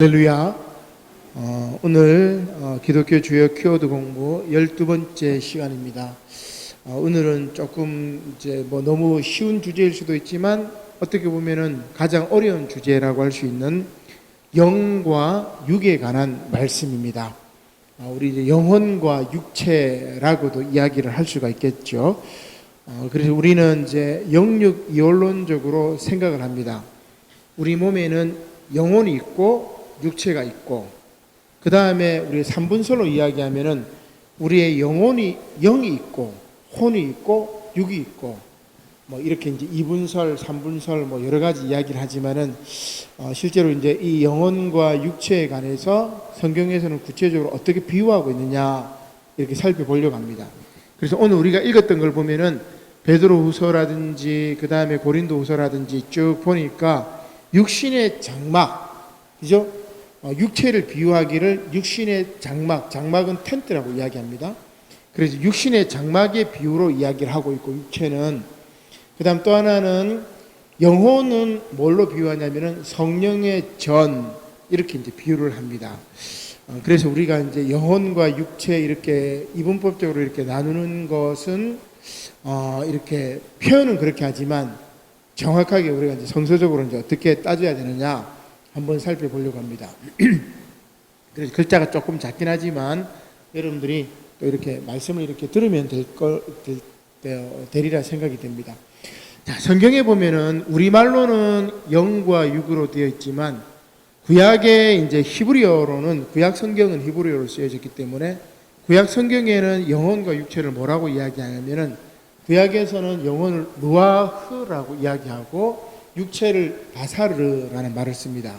할렐루야. 오늘 기독교 주요 키워드 공부 12번째 시간입니다. 오늘은 조금 이제 너무 쉬운 주제일 수도 있지만 어떻게 보면은 가장 어려운 주제라고 할 수 있는 영과 육에 관한 말씀입니다. 우리 이제 영혼과 육체라고도 이야기를 할 수가 있겠죠. 그래서 우리는 이제 영육 이원론적으로 생각을 합니다. 우리 몸에는 영혼이 있고 육체가 있고, 그 다음에 우리 삼분설로 이야기하면은 우리의 영이 있고 혼이 있고 육이 있고, 이렇게 이제 이분설, 삼분설 여러 가지 이야기를 하지만은 실제로 이제 이 영혼과 육체에 관해서 성경에서는 구체적으로 어떻게 비유하고 있느냐 이렇게 살펴보려고 합니다. 그래서 오늘 우리가 읽었던 걸 보면은 베드로후서라든지 그 다음에 고린도후서라든지 쭉 보니까 육신의 장막, 그죠? 육체를 비유하기를 육신의 장막은 텐트라고 이야기합니다. 그래서 육신의 장막의 비유로 이야기를 하고 있고, 육체는, 그 다음 또 하나는 영혼은 뭘로 비유하냐면은 성령의 전, 이렇게 이제 비유를 합니다. 그래서 우리가 이제 영혼과 육체 이렇게 이분법적으로 이렇게 나누는 것은 이렇게 표현은 그렇게 하지만 정확하게 우리가 이제 성서적으로 이제 어떻게 따져야 되느냐 한번 살펴보려고 합니다. 그래서 글자가 조금 작긴 하지만 여러분들이 또 이렇게 말씀을 이렇게 들으면 되리라 생각이 됩니다. 자, 성경에 보면은 우리말로는 영과 육으로 되어 있지만 구약의 이제 히브리어로는, 구약 성경은 히브리어로 쓰여졌기 때문에 구약 성경에는 영혼과 육체를 뭐라고 이야기하냐면은 구약에서는 영혼을 루아흐라고 이야기하고 육체를 바사르라는 말을 씁니다.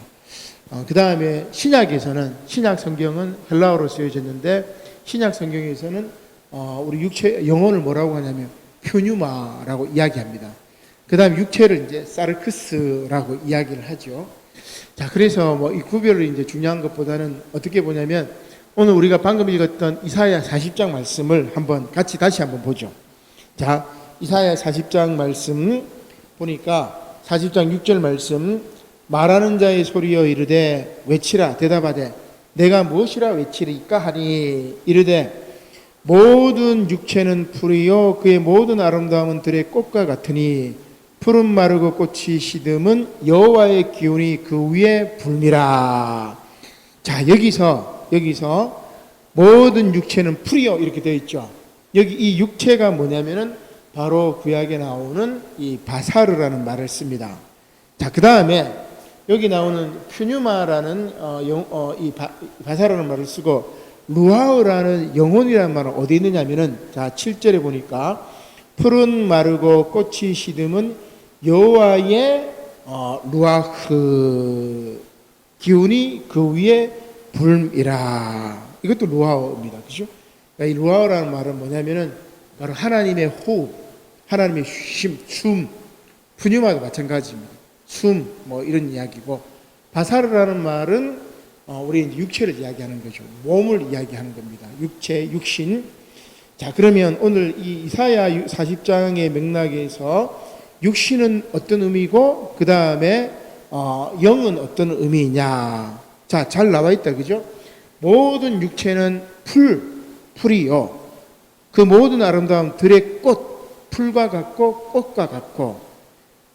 그 다음에 신약에서는, 신약 성경은 헬라어로 쓰여졌는데 신약 성경에서는 우리 육체 영혼을 뭐라고 하냐면 퓨뉴마라고 이야기합니다. 그 다음 육체를 이제 사르크스라고 이야기를 하죠. 자, 그래서 이 구별을 이제 중요한 것보다는 어떻게 보냐면 오늘 우리가 방금 읽었던 이사야 40장 말씀을 다시 한번 보죠. 자, 이사야 40장 말씀 보니까 40장 6절 말씀, 말하는 자의 소리여 이르되 외치라 대답하되 내가 무엇이라 외치리까 하니 이르되 모든 육체는 풀이요 그의 모든 아름다움은 들의 꽃과 같으니 푸른 마르고 꽃이 시듬은 여호와의 기운이 그 위에 불니라. 자, 여기서 모든 육체는 풀이요 이렇게 되어 있죠. 여기 이 육체가 뭐냐면은 바로 구약에 나오는 이 바사르라는 말을 씁니다. 자, 그 다음에 여기 나오는 퓨뉴마라는 이 바사르라는 말을 쓰고 루아흐라는 영혼이라는 말은 어디 있느냐면은, 자, 7절에 보니까 푸른 마르고 꽃이 시듬은 여호와의 루아흐 기운이 그 위에 불이라. 이것도 루아흐입니다. 그죠? 이 루아흐라는 말은 뭐냐면은 바로 하나님의 호흡, 하나님의 쉼, 숨, 푸뉴마도 마찬가지입니다. 숨, 이런 이야기고, 바사르라는 말은 우리 육체를 이야기하는 거죠. 몸을 이야기하는 겁니다. 육체, 육신. 자, 그러면 오늘 이 이사야 40장의 맥락에서 육신은 어떤 의미고, 그 다음에 영은 어떤 의미이냐. 자, 잘 나와 있다, 그죠? 모든 육체는 풀이요. 그 모든 아름다움 들의 꽃, 풀과 같고 꽃과 같고,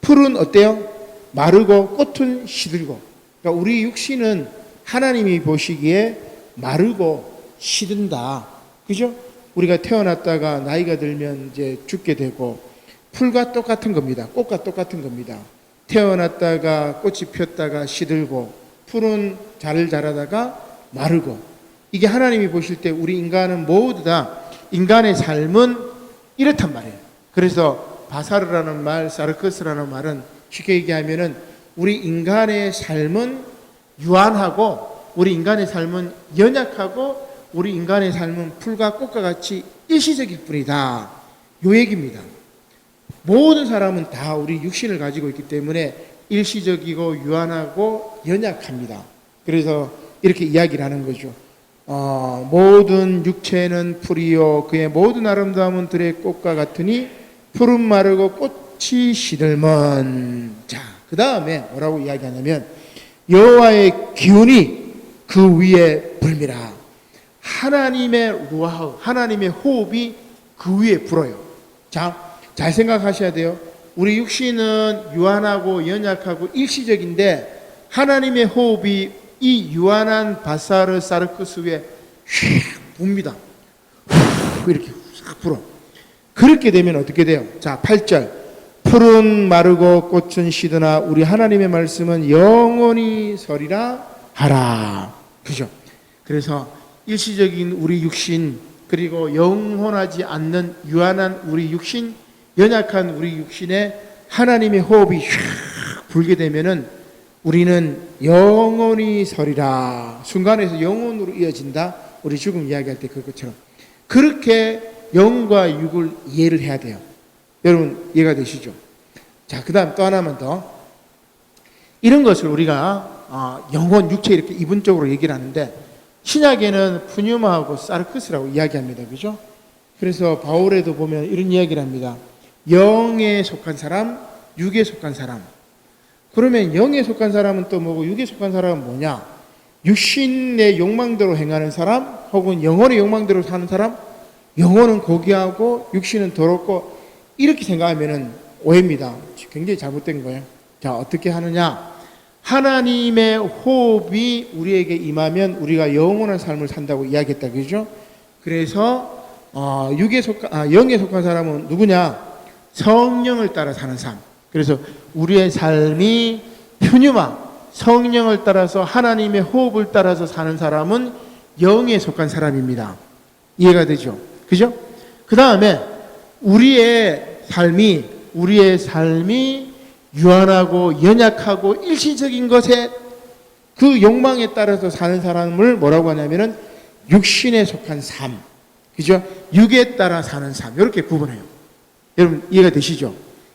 풀은 어때요? 마르고 꽃은 시들고. 그러니까 우리 육신은 하나님이 보시기에 마르고 시든다. 그죠? 우리가 태어났다가 나이가 들면 이제 죽게 되고, 풀과 똑같은 겁니다. 꽃과 똑같은 겁니다. 태어났다가 꽃이 폈다가 시들고, 풀은 잘 자라다가 마르고. 이게 하나님이 보실 때 우리 인간은 모두 다 인간의 삶은 이렇단 말이에요. 그래서 바사르라는 말, 사르크스라는 말은 쉽게 얘기하면은 우리 인간의 삶은 유한하고, 우리 인간의 삶은 연약하고, 우리 인간의 삶은 풀과 꽃과 같이 일시적일 뿐이다. 요 얘기입니다. 모든 사람은 다 우리 육신을 가지고 있기 때문에 일시적이고 유한하고 연약합니다. 그래서 이렇게 이야기를 하는 거죠. 모든 육체는 풀이요 그의 모든 아름다움은 들의 꽃과 같으니 푸른 마르고 꽃이 시들면. 자, 그 다음에 뭐라고 이야기하냐면 여호와의 기운이 그 위에 불미라. 하나님의 루아흐, 하나님의 호흡이 그 위에 불어요. 자, 잘 생각하셔야 돼요. 우리 육신은 유한하고 연약하고 일시적인데 하나님의 호흡이 이 유한한 바사르 사르크스 위에 휙 붑니다. 이렇게 싹 불어. 그렇게 되면 어떻게 돼요? 자, 8절. 푸른 마르고 꽃은 시드나 우리 하나님의 말씀은 영원히 서리라 하라. 그죠? 그래서 일시적인 우리 육신, 그리고 영원하지 않는 유한한 우리 육신, 연약한 우리 육신에 하나님의 호흡이 휙 불게 되면은 우리는 영원히 서리라. 순간에서 영원으로 이어진다. 우리 죽음 이야기할 때 그것처럼. 그렇게 영과 육을 이해를 해야 돼요. 여러분 이해가 되시죠? 자, 그 다음 또 하나만 더. 이런 것을 우리가 영혼, 육체 이렇게 이분적으로 얘기를 하는데 신약에는 푸뉴마하고 사르크스라고 이야기합니다. 그죠? 그래서 바울에도 보면 이런 이야기를 합니다. 영에 속한 사람, 육에 속한 사람. 그러면 영에 속한 사람은 또 뭐고 육에 속한 사람은 뭐냐? 육신의 욕망대로 행하는 사람 혹은 영혼의 욕망대로 사는 사람. 영혼은 고귀하고 육신은 더럽고 이렇게 생각하면 오해입니다. 굉장히 잘못된 거예요. 자, 어떻게 하느냐? 하나님의 호흡이 우리에게 임하면 우리가 영원한 삶을 산다고 이야기했다. 그죠? 그래서 영에 속한 사람은 누구냐? 성령을 따라 사는 삶. 그래서 우리의 삶이 푸뉴마, 성령을 따라서 하나님의 호흡을 따라서 사는 사람은 영에 속한 사람입니다. 이해가 되죠? 그죠? 그 다음에 우리의 삶이 유한하고 연약하고 일시적인 것에 그 욕망에 따라서 사는 사람을 뭐라고 하냐면은 육신에 속한 삶. 그죠? 육에 따라 사는 삶. 이렇게 구분해요. 여러분 이해가 되시죠?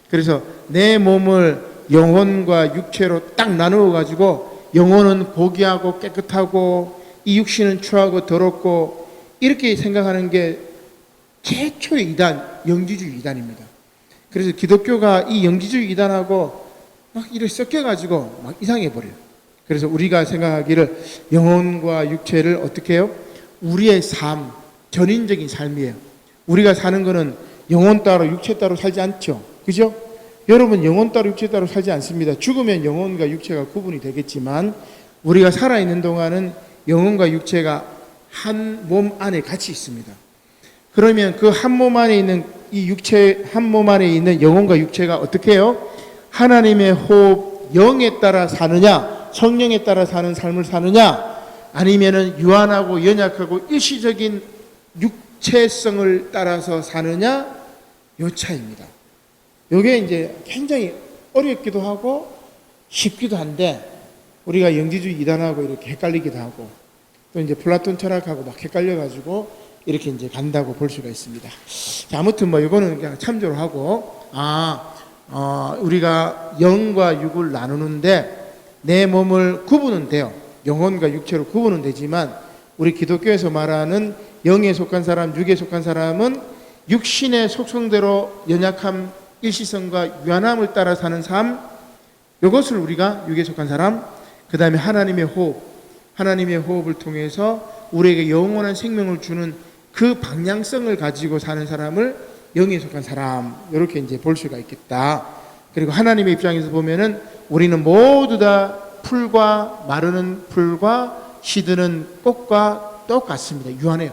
그래서 내 몸을 영혼과 육체로 딱 나누어 가지고 영혼은 고귀하고 깨끗하고 이 육신은 추하고 더럽고 이렇게 생각하는 게 최초의 이단, 영지주의 이단입니다. 그래서 기독교가 이 영지주의 이단하고 막 이렇게 섞여가지고 막 이상해 버려요. 그래서 우리가 생각하기를 영혼과 육체를 어떻게 해요? 우리의 삶, 전인적인 삶이에요. 우리가 사는 거는 영혼 따로 육체 따로 살지 않죠. 그죠? 여러분 영혼 따로 육체 따로 살지 않습니다. 죽으면 영혼과 육체가 구분이 되겠지만 우리가 살아있는 동안은 영혼과 육체가 한 몸 안에 같이 있습니다. 그러면 그 한 몸 안에 있는 이 육체, 한 몸 안에 있는 영혼과 육체가 어떻게 해요? 하나님의 호흡, 영에 따라 사느냐, 성령에 따라 사는 삶을 사느냐, 아니면은 유한하고 연약하고 일시적인 육체성을 따라서 사느냐, 요 차이입니다. 요게 이제 굉장히 어렵기도 하고 쉽기도 한데 우리가 영지주의 이단하고 이렇게 헷갈리기도 하고 또 이제 플라톤 철학하고 막 헷갈려가지고 이렇게 이제 간다고 볼 수가 있습니다. 자, 아무튼 뭐 이거는 그냥 참조를 하고 우리가 영과 육을 나누는데 내 몸을 구분은 돼요. 영혼과 육체로 구분은 되지만 우리 기독교에서 말하는 영에 속한 사람, 육에 속한 사람은 육신의 속성대로 연약함, 일시성과 유한함을 따라 사는 삶, 이것을 우리가 육에 속한 사람, 그 다음에 하나님의 호흡을 통해서 우리에게 영원한 생명을 주는 그 방향성을 가지고 사는 사람을 영에 속한 사람, 이렇게 이제 볼 수가 있겠다. 그리고 하나님의 입장에서 보면은 우리는 모두 다 풀과 마르는 풀과 시드는 꽃과 똑같습니다. 유한해요.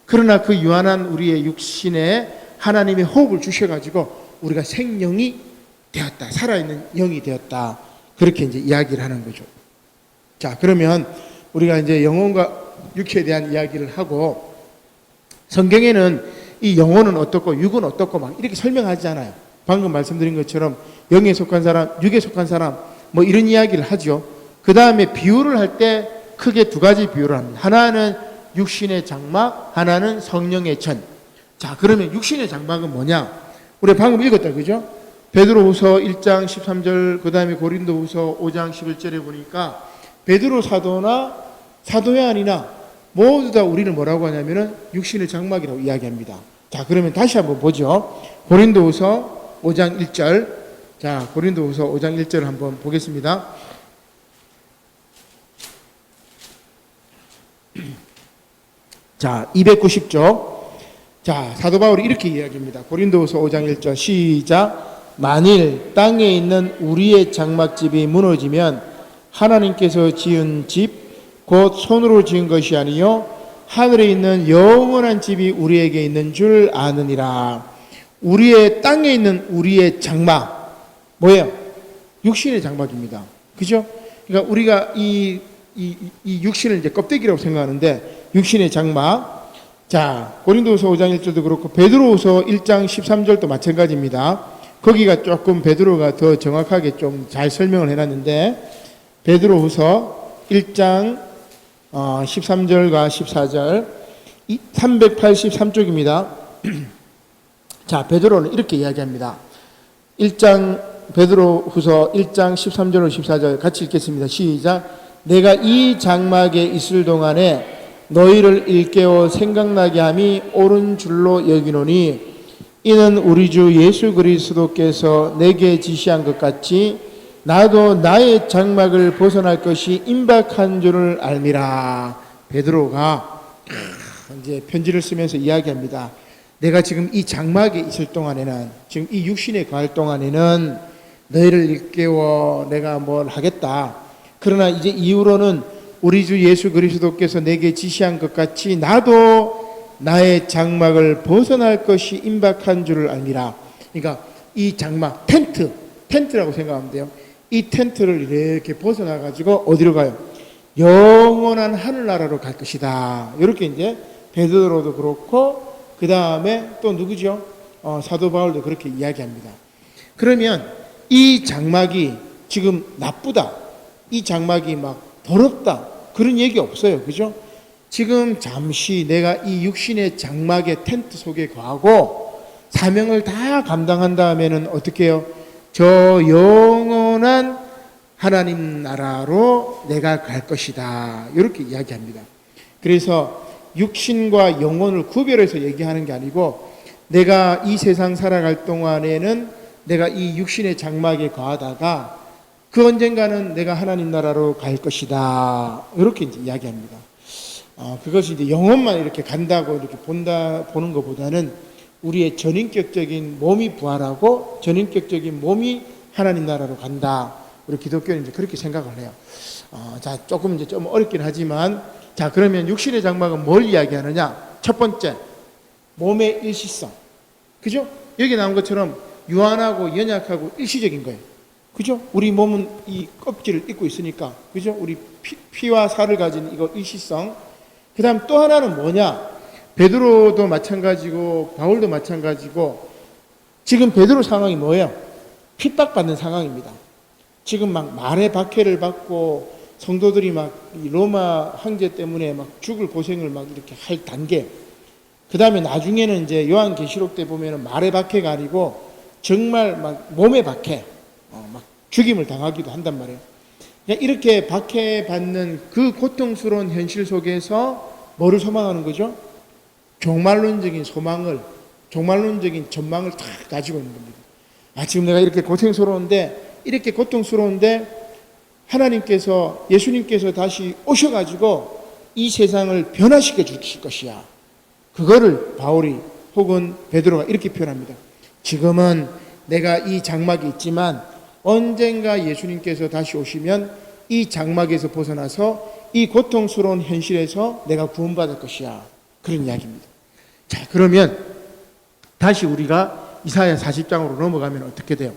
그러나 그 유한한 우리의 육신에 하나님의 호흡을 주셔가지고 우리가 생명이 되었다. 살아있는 영이 되었다. 그렇게 이제 이야기를 하는 거죠. 자, 그러면 우리가 이제 영혼과 육체에 대한 이야기를 하고 성경에는 이 영혼은 어떻고 육은 어떻고 막 이렇게 설명하지 않아요. 방금 말씀드린 것처럼 영에 속한 사람, 육에 속한 사람 뭐 이런 이야기를 하죠. 그 다음에 비유를 할 때 크게 두 가지 비유를 합니다. 하나는 육신의 장막, 하나는 성령의 전. 자, 그러면 육신의 장막은 뭐냐? 우리 방금 읽었다, 그죠? 베드로후서 1장 13절, 그 다음에 고린도후서 5장 11절에 보니까 베드로 사도나 사도야니나 모두 다 우리는 뭐라고 하냐면은 육신의 장막이라고 이야기합니다. 자, 그러면 다시 한번 보죠. 고린도후서 5장 1절. 자, 고린도후서 5장 1절을 한번 보겠습니다. 자, 290조. 자, 사도 바울이 이렇게 이야기합니다. 고린도후서 5장 1절 시작. 만일 땅에 있는 우리의 장막집이 무너지면 하나님께서 지은 집 곧 손으로 지은 것이 아니요 하늘에 있는 영원한 집이 우리에게 있는 줄 아느니라. 우리의 땅에 있는 우리의 장막 뭐예요? 육신의 장막입니다. 그죠? 그러니까 우리가 이 육신을 이제 껍데기라고 생각하는데 육신의 장막. 자, 고린도후서 5장 1절도 그렇고 베드로후서 1장 13절도 마찬가지입니다. 거기가 조금 베드로가 더 정확하게 좀 잘 설명을 해놨는데 베드로후서 1장 13절과 14절 383쪽입니다. 자, 베드로는 이렇게 이야기합니다. 1장 베드로후서 1장 13절로 14절 같이 읽겠습니다. 시작. 내가 이 장막에 있을 동안에 너희를 일깨워 생각나게 함이 옳은 줄로 여기노니 이는 우리 주 예수 그리스도께서 내게 지시한 것 같이 나도 나의 장막을 벗어날 것이 임박한 줄을 알미라. 베드로가 이제 편지를 쓰면서 이야기합니다. 내가 지금 이 장막에 있을 동안에는, 지금 이 육신에 거할 동안에는 너희를 일깨워 내가 뭘 하겠다. 그러나 이제 이후로는 우리 주 예수 그리스도께서 내게 지시한 것 같이 나도 나의 장막을 벗어날 것이 임박한 줄을 알미라. 그러니까 이 장막, 텐트라고 생각하면 돼요. 이 텐트를 이렇게 벗어나 가지고 어디로 가요? 영원한 하늘나라로 갈 것이다. 이렇게 이제 베드로도 그렇고 그 다음에 또 누구죠? 사도 바울도 그렇게 이야기합니다. 그러면 이 장막이 지금 나쁘다, 이 장막이 막 더럽다, 그런 얘기 없어요. 그죠? 지금 잠시 내가 이 육신의 장막의 텐트 속에 거하고 사명을 다 감당한 다음에는 어떻게 해요? 저 영원한 하나님 나라로 내가 갈 것이다. 이렇게 이야기합니다. 그래서 육신과 영혼을 구별해서 얘기하는 게 아니고 내가 이 세상 살아갈 동안에는 내가 이 육신의 장막에 거하다가 그 언젠가는 내가 하나님 나라로 갈 것이다. 이렇게 이제 이야기합니다. 그것이 이제 영혼만 이렇게 간다고 이렇게 보는 것보다는 우리의 전인격적인 몸이 부활하고 전인격적인 몸이 하나님 나라로 간다. 우리 기독교는 이제 그렇게 생각을 해요. 자, 조금 이제 좀 어렵긴 하지만, 자, 그러면 육신의 장막은 뭘 이야기하느냐? 첫 번째, 몸의 일시성. 그죠? 여기 나온 것처럼 유한하고 연약하고 일시적인 거예요. 그죠? 우리 몸은 이 껍질을 입고 있으니까, 그죠? 우리 피와 살을 가진 이거 일시성. 그 다음 또 하나는 뭐냐? 베드로도 마찬가지고 바울도 마찬가지고 지금 베드로 상황이 뭐예요? 핍박받는 상황입니다. 지금 막 말의 박해를 받고 성도들이 막 로마 황제 때문에 막 죽을 고생을 막 이렇게 할 단계. 그 다음에 나중에는 이제 요한계시록 때 보면은 말의 박해가 아니고 정말 막 몸의 박해, 막 죽임을 당하기도 한단 말이에요. 이렇게 박해받는 그 고통스러운 현실 속에서 뭐를 소망하는 거죠? 종말론적인 소망을, 종말론적인 전망을 다 가지고 있는 겁니다. 지금 내가 이렇게 이렇게 고통스러운데 하나님께서, 예수님께서 다시 오셔가지고 이 세상을 변화시켜 주실 것이야. 그거를 바울이 혹은 베드로가 이렇게 표현합니다. 지금은 내가 이 장막이 있지만 언젠가 예수님께서 다시 오시면 이 장막에서 벗어나서 이 고통스러운 현실에서 내가 구원받을 것이야. 그런 이야기입니다. 자, 그러면 다시 우리가 이사야 40장으로 넘어가면 어떻게 돼요?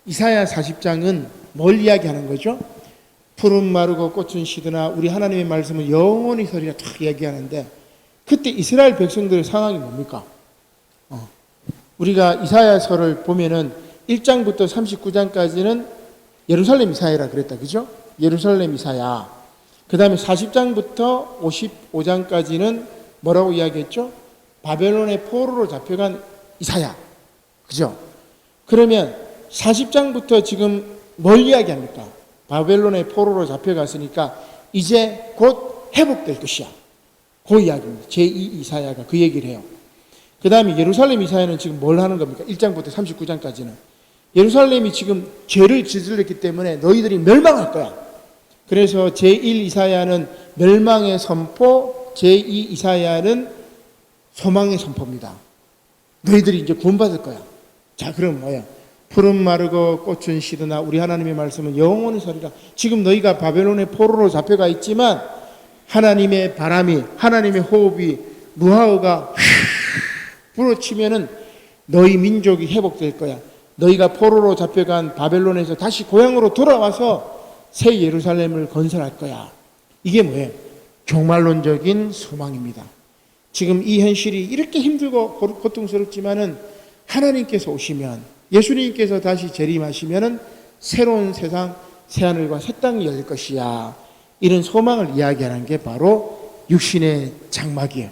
이사야 40장은 뭘 이야기하는 거죠? 푸른 마르고 꽃은 시드나 우리 하나님의 말씀은 영원히 서리라 딱 이야기하는데 그때 이스라엘 백성들의 상황이 뭡니까? 우리가 이사야서를 보면은 1장부터 39장까지는 예루살렘 이사야라 그랬다. 그죠? 예루살렘 이사야. 그 다음에 40장부터 55장까지는 뭐라고 이야기했죠? 바벨론의 포로로 잡혀간 이사야. 그죠? 그러면 40장부터 지금 뭘 이야기합니까? 바벨론의 포로로 잡혀갔으니까 이제 곧 회복될 것이야. 그 이야기입니다. 제2 이사야가 그 얘기를 해요. 그 다음에 예루살렘 이사야는 지금 뭘 하는 겁니까? 1장부터 39장까지는. 예루살렘이 지금 죄를 저질렀기 때문에 너희들이 멸망할 거야. 그래서 제1 이사야는 멸망의 선포, 제2 이사야는 소망의 선포입니다. 너희들이 이제 구원받을 거야. 자, 그럼 뭐야? 푸른 마르고 꽃은 시드나 우리 하나님의 말씀은 영원히 서리라. 지금 너희가 바벨론의 포로로 잡혀가 있지만 하나님의 바람이, 하나님의 호흡이, 루아흐가 불어치면은 너희 민족이 회복될 거야. 너희가 포로로 잡혀간 바벨론에서 다시 고향으로 돌아와서 새 예루살렘을 건설할 거야. 이게 뭐예요? 종말론적인 소망입니다. 지금 이 현실이 이렇게 힘들고 고통스럽지만은 하나님께서 오시면, 예수님께서 다시 재림하시면은 새로운 세상, 새하늘과 새 땅이 열릴 것이야. 이런 소망을 이야기하는 게 바로 육신의 장막이에요.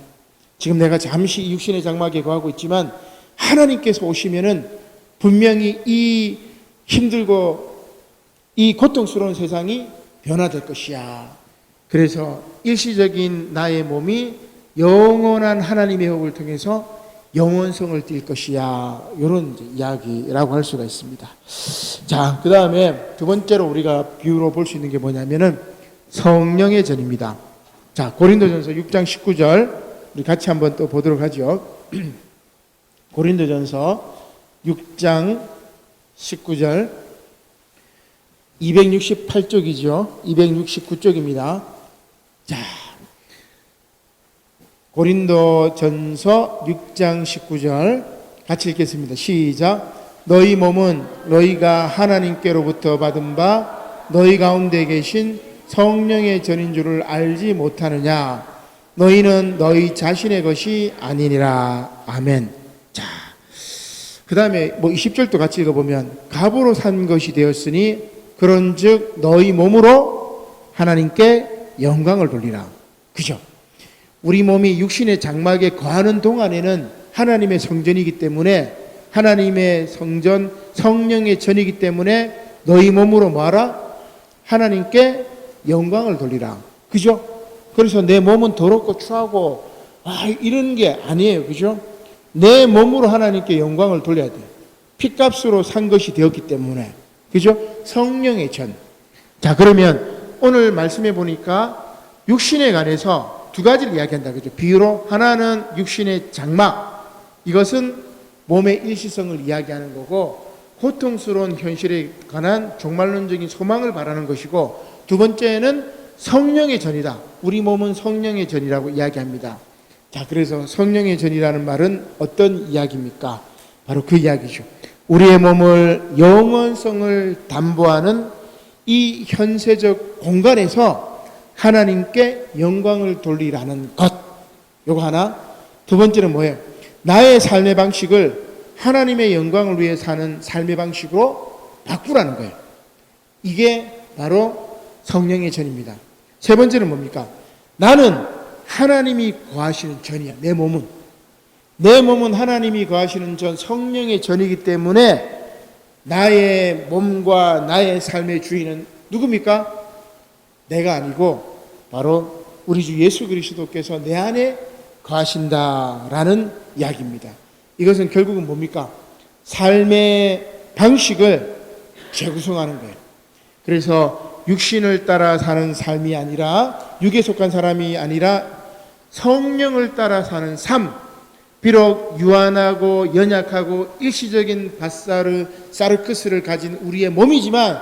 지금 내가 잠시 육신의 장막에 거하고 있지만 하나님께서 오시면은 분명히 이 힘들고 이 고통스러운 세상이 변화될 것이야. 그래서 일시적인 나의 몸이 영원한 하나님의 호흡을 통해서 영원성을 띌 것이야. 이런 이야기라고 할 수가 있습니다. 자, 그 다음에 두 번째로 우리가 비유로 볼 수 있는 게 뭐냐면은 성령의 전입니다. 자, 고린도전서 6장 19절 우리 같이 한번 또 보도록 하죠. 고린도전서 6장 19절 268쪽이죠. 269쪽입니다. 자, 고린도전서 6장 19절 같이 읽겠습니다. 시작. 너희 몸은 너희가 하나님께로부터 받은 바 너희 가운데 계신 성령의 전인 줄을 알지 못하느냐. 너희는 너희 자신의 것이 아니니라. 아멘. 자, 그 다음에 20절도 같이 읽어보면 값으로 산 것이 되었으니 그런즉 너희 몸으로 하나님께 영광을 돌리라. 그죠? 우리 몸이 육신의 장막에 거하는 동안에는 하나님의 성전이기 때문에, 하나님의 성전, 성령의 전이기 때문에 너희 몸으로 뭐하라? 하나님께 영광을 돌리라. 그죠? 그래서 내 몸은 더럽고 추하고 이런 게 아니에요. 그죠? 내 몸으로 하나님께 영광을 돌려야 돼요. 핏값으로 산 것이 되었기 때문에. 그죠? 성령의 전. 자, 그러면 오늘 말씀해 보니까 육신에 관해서 두 가지를 이야기한다. 그죠? 비유로 하나는 육신의 장막. 이것은 몸의 일시성을 이야기하는 거고, 고통스러운 현실에 관한 종말론적인 소망을 바라는 것이고, 두 번째는 성령의 전이다. 우리 몸은 성령의 전이라고 이야기합니다. 자, 그래서 성령의 전이라는 말은 어떤 이야기입니까? 바로 그 이야기죠. 우리의 몸을 영원성을 담보하는 이 현세적 공간에서 하나님께 영광을 돌리라는 것. 요거 하나. 두 번째는 뭐예요? 나의 삶의 방식을 하나님의 영광을 위해 사는 삶의 방식으로 바꾸라는 거예요. 이게 바로 성령의 전입니다. 세 번째는 뭡니까? 나는 하나님이 거하시는 전이야. 내 몸은 하나님이 거하시는 전, 성령의 전이기 때문에 나의 몸과 나의 삶의 주인은 누굽니까? 내가 아니고 바로 우리 주 예수 그리스도께서 내 안에 거하신다라는 이야기입니다. 이것은 결국은 뭡니까? 삶의 방식을 재구성하는 거예요. 그래서 육신을 따라 사는 삶이 아니라, 육에 속한 사람이 아니라 성령을 따라 사는 삶. 비록 유한하고 연약하고 일시적인 사르크스를 가진 우리의 몸이지만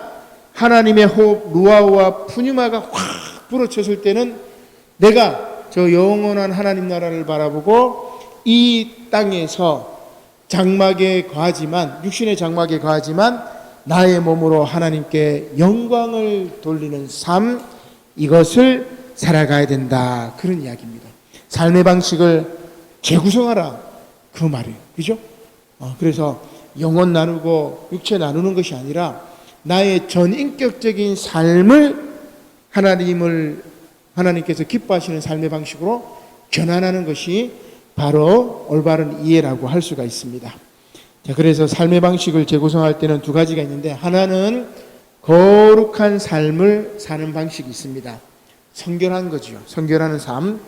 하나님의 호흡 루아우와 푸뉴마가 확 불어쳤을 때는 내가 저 영원한 하나님 나라를 바라보고 이 땅에서 장막에 거하지만, 육신의 장막에 거하지만 나의 몸으로 하나님께 영광을 돌리는 삶, 이것을 살아가야 된다. 그런 이야기입니다. 삶의 방식을 재구성하라. 그 말이에요. 그죠? 그래서 영혼 나누고 육체 나누는 것이 아니라 나의 전인격적인 삶을 하나님께서 기뻐하시는 삶의 방식으로 전환하는 것이 바로 올바른 이해라고 할 수가 있습니다. 자, 그래서 삶의 방식을 재구성할 때는 두 가지가 있는데, 하나는 거룩한 삶을 사는 방식이 있습니다. 성결한 거죠. 성결하는 삶.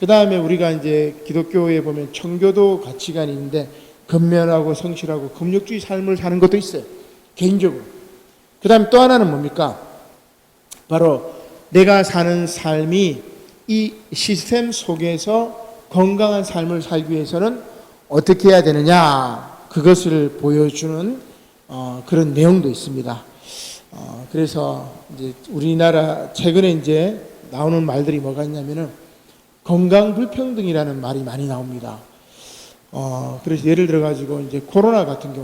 그 다음에 우리가 이제 기독교에 보면 청교도 가치관이 있는데, 근면하고 성실하고 금욕주의 삶을 사는 것도 있어요. 개인적으로. 그 다음에 또 하나는 뭡니까? 바로 내가 사는 삶이 이 시스템 속에서 건강한 삶을 살기 위해서는 어떻게 해야 되느냐, 그것을 보여주는 그런 내용도 있습니다. 그래서 이제 우리나라 최근에 이제 나오는 말들이 뭐가 있냐면은 건강 불평등이라는 말이 많이 나옵니다. 그래서 예를 들어 가지고 이제 코로나 같은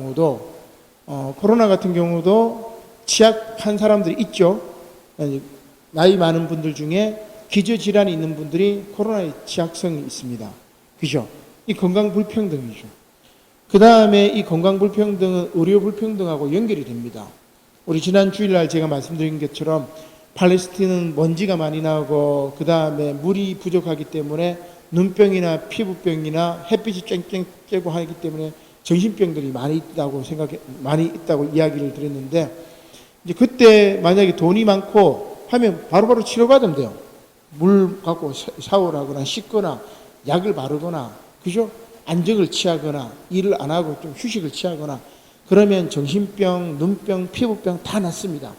경우도 취약한 사람들이 있죠. 나이 많은 분들 중에 기저질환이 있는 분들이 코로나에 취약성이 있습니다. 그죠? 이 건강 불평등이죠. 그 다음에 이 건강 불평등은 의료 불평등하고 연결이 됩니다. 우리 지난 주일날 제가 말씀드린 것처럼 팔레스틴은 먼지가 많이 나고 그 다음에 물이 부족하기 때문에 눈병이나 피부병이나 햇빛이 쨍쨍 쬐고 하기 때문에 정신병들이 많이 있다고 이야기를 드렸는데, 이제 그때 만약에 돈이 많고 하면 바로바로 치료받으면 돼요. 물 갖고 샤워를 하거나 씻거나 약을 바르거나, 그죠? 안정을 취하거나 일을 안 하고 좀 휴식을 취하거나 그러면 정신병, 눈병, 피부병 다 낫습니다.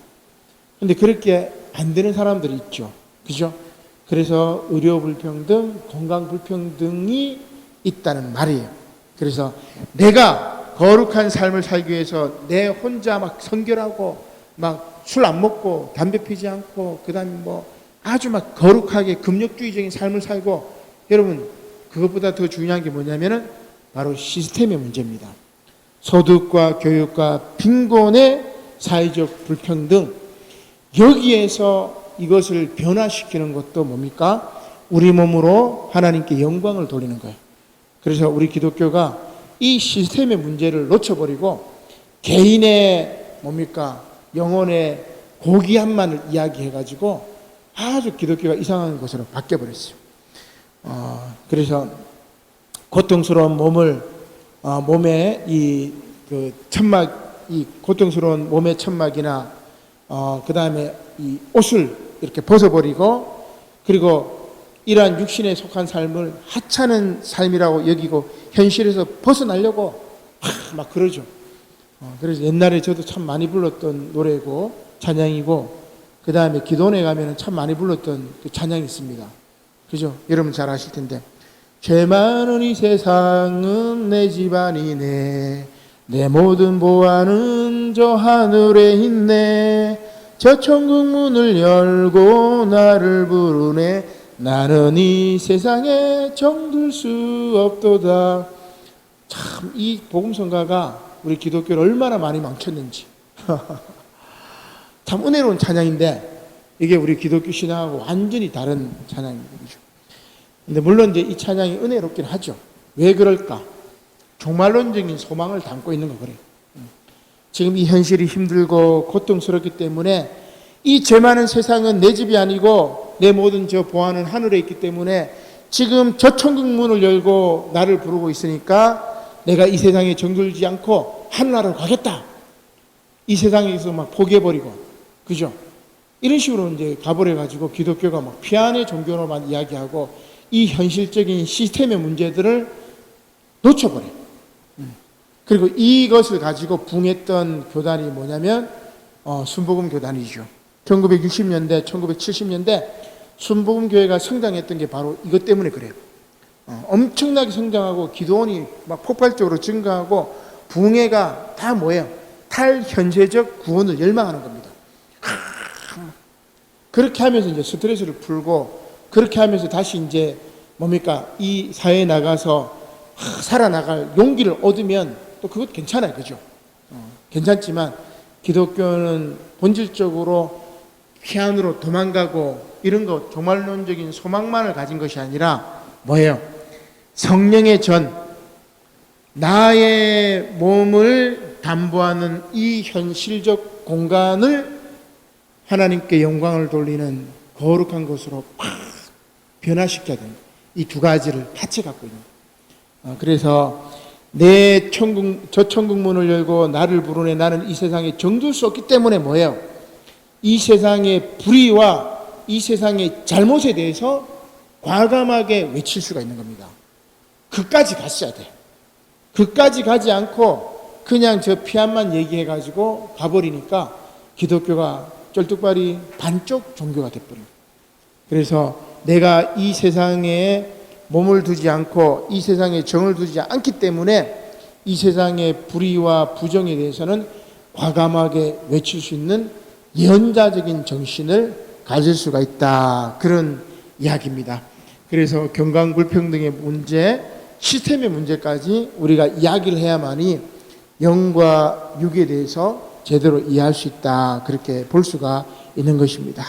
근데 그렇게 안 되는 사람들이 있죠. 그죠? 그래서 의료 불평등, 건강 불평등이 있다는 말이에요. 그래서 내가 거룩한 삶을 살기 위해서 내 혼자 막 선결하고 막 술 안 먹고 담배 피지 않고 그다음에 뭐 아주 막 거룩하게 금욕주의적인 삶을 살고, 여러분 그것보다 더 중요한 게 뭐냐면은 바로 시스템의 문제입니다. 소득과 교육과 빈곤의 사회적 불평등, 여기에서 이것을 변화시키는 것도 뭡니까? 우리 몸으로 하나님께 영광을 돌리는 거예요. 그래서 우리 기독교가 이 시스템의 문제를 놓쳐버리고 개인의 뭡니까? 영혼의 고귀함만을 이야기해가지고 아주 기독교가 이상한 것으로 바뀌어버렸어요. 그래서 고통스러운 몸의 고통스러운 몸의 천막이나 그 다음에 이 옷을 이렇게 벗어버리고, 그리고 이러한 육신에 속한 삶을 하찮은 삶이라고 여기고 현실에서 벗어나려고 막 그러죠. 그래서 옛날에 저도 참 많이 불렀던 노래고 찬양이고, 그 다음에 기도원에 가면 참 많이 불렀던 그 찬양이 있습니다. 그죠? 여러분 잘 아실 텐데, 죄 많은 이 세상은 내 집안이네, 내 모든 보안은 저 하늘에 있네, 저 천국 문을 열고 나를 부르네, 나는 이 세상에 정들 수 없도다. 참 이 복음성가가 우리 기독교를 얼마나 많이 망쳤는지 참 은혜로운 찬양인데, 이게 우리 기독교 신앙하고 완전히 다른 찬양입니다. 근데 물론 이제 이 찬양이 은혜롭긴 하죠. 왜 그럴까? 종말론적인 소망을 담고 있는 거 그래요. 지금 이 현실이 힘들고 고통스럽기 때문에 이 죄 많은 세상은 내 집이 아니고 내 모든 저 보안은 하늘에 있기 때문에 지금 저 천국 문을 열고 나를 부르고 있으니까 내가 이 세상에 정들지 않고 하늘나라로 가겠다. 이 세상에서 막 포기해버리고, 그죠? 이런 식으로 이제 가버려가지고 기독교가 막 피안의 종교로만 이야기하고 이 현실적인 시스템의 문제들을 놓쳐버려요. 그리고 이것을 가지고 붕했던 교단이 뭐냐면 순복음 교단이죠. 1960년대, 1970년대 순복음 교회가 성장했던 게 바로 이것 때문에 그래요. 엄청나게 성장하고 기도원이 막 폭발적으로 증가하고 붕해가 다 뭐예요? 탈현세적 구원을 열망하는 겁니다. 그렇게 하면서 이제 스트레스를 풀고, 그렇게 하면서 다시 이제 뭡니까? 이 사회에 나가서 살아나갈 용기를 얻으면 또 그것 괜찮아요. 그죠? 괜찮지만 기독교는 본질적으로 피안으로 도망가고 이런 거 종말론적인 소망만을 가진 것이 아니라 뭐예요? 성령의 전, 나의 몸을 담보하는 이 현실적 공간을 하나님께 영광을 돌리는 거룩한 것으로 팍 변화시켜야 됩니다. 이 두 가지를 같이 갖고 있는 거예요. 그래서 저 천국 문을 열고 나를 부르네, 나는 이 세상에 정들 수 없기 때문에 뭐예요? 이 세상의 불의와 이 세상의 잘못에 대해서 과감하게 외칠 수가 있는 겁니다. 그까지 갔어야 돼. 그까지 가지 않고 그냥 저 피안만 얘기해가지고 가버리니까 기독교가 쩔뚝발이 반쪽 종교가 돼버립니다. 그래서 내가 이 세상에 몸을 두지 않고 이 세상에 정을 두지 않기 때문에 이 세상의 불의와 부정에 대해서는 과감하게 외칠 수 있는 예언자적인 정신을 가질 수가 있다. 그런 이야기입니다. 그래서 경강불평등의 문제, 시스템의 문제까지 우리가 이야기를 해야만이 영과 육에 대해서 제대로 이해할 수 있다. 그렇게 볼 수가 있는 것입니다.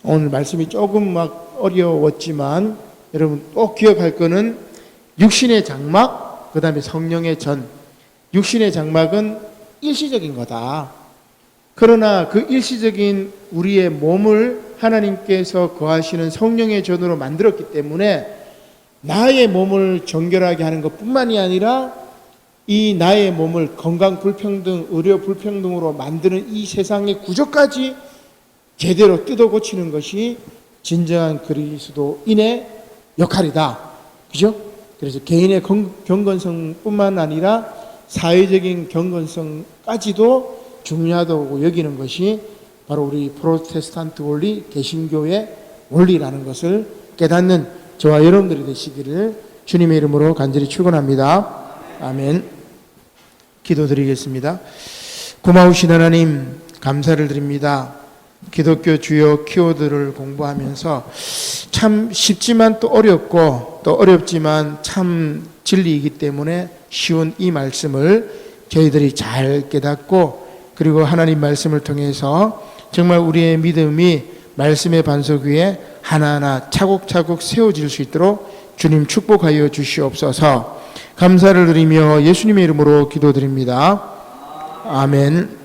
오늘 말씀이 조금 막 어려웠지만 여러분 꼭 기억할 거는 육신의 장막, 그 다음에 성령의 전. 육신의 장막은 일시적인 거다. 그러나 그 일시적인 우리의 몸을 하나님께서 거하시는 성령의 전으로 만들었기 때문에 나의 몸을 정결하게 하는 것뿐만이 아니라 이 나의 몸을 건강 불평등, 의료 불평등으로 만드는 이 세상의 구조까지 제대로 뜯어 고치는 것이 진정한 그리스도인의 역할이다. 그죠? 그래서 개인의 경건성뿐만 아니라 사회적인 경건성까지도 중요하다고 여기는 것이 바로 우리 프로테스탄트 원리, 개신교의 원리라는 것을 깨닫는 저와 여러분들이 되시기를 주님의 이름으로 간절히 축원합니다. 아멘. 기도드리겠습니다. 고마우신 하나님 감사를 드립니다. 기독교 주요 키워드를 공부하면서 참 쉽지만 또 어렵고 또 어렵지만 참 진리이기 때문에 쉬운 이 말씀을 저희들이 잘 깨닫고 그리고 하나님 말씀을 통해서 정말 우리의 믿음이 말씀의 반석 위에 하나하나 차곡차곡 세워질 수 있도록 주님 축복하여 주시옵소서. 감사를 드리며 예수님의 이름으로 기도드립니다. 아멘.